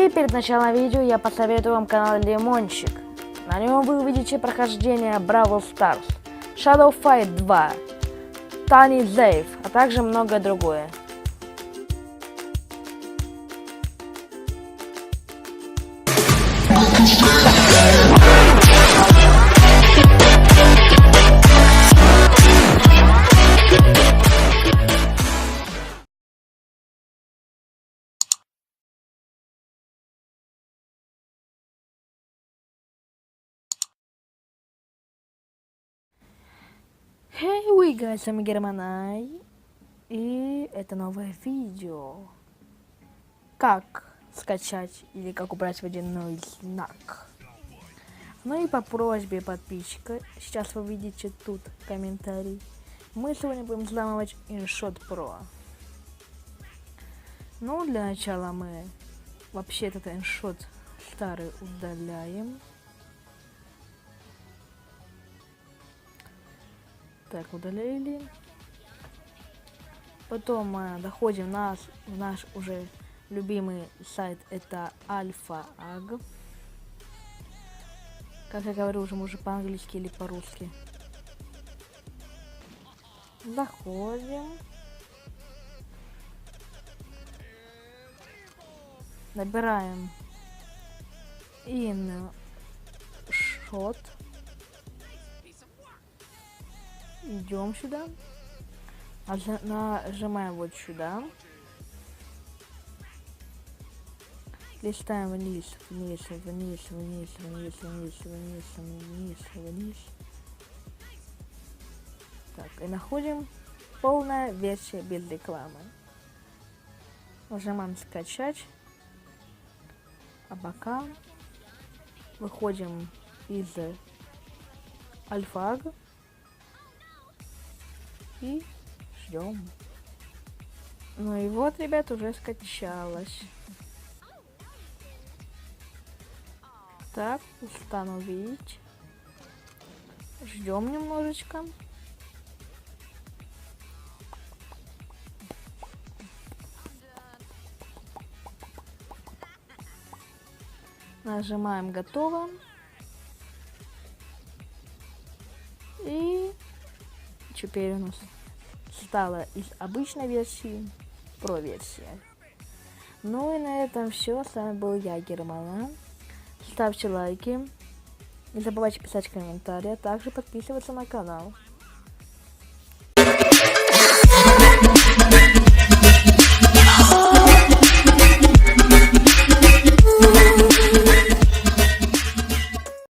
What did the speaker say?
И перед началом видео я посоветую вам канал Лимончик. На нем вы увидите прохождение Brawl Stars, Shadow Fight 2, Tiny Zave, а также многое другое. Hey, we guys, с вами Германай, и это новое видео. Как скачать или как убрать водяной знак. Ну и по просьбе подписчика, сейчас вы видите тут комментарий, мы сегодня будем взламывать InShot Pro. Ну, для начала мы вообще этот InShot старый удаляем. Так, удалили. Потом мы доходим в наш уже любимый сайт, это Альфа-Аг. Как я говорю, уже по-английски или по-русски. Заходим. Набираем InShot. Идем сюда. Нажимаем вот сюда. Листаем вниз, вниз, вниз, вниз, вниз, вниз, вниз, вниз, вниз. Так, и находим полная версия без рекламы. Нажимаем скачать. А пока выходим из Альфа-Аг и ждем. Ну и вот, ребят, уже скачалось. Так, установить. Ждем немножечко. Нажимаем готово. И теперь у нас стало из обычной версии про версия. Ну и на этом все. С вами был я, Германа. Ставьте лайки. Не забывайте писать комментарии, а также подписываться на канал.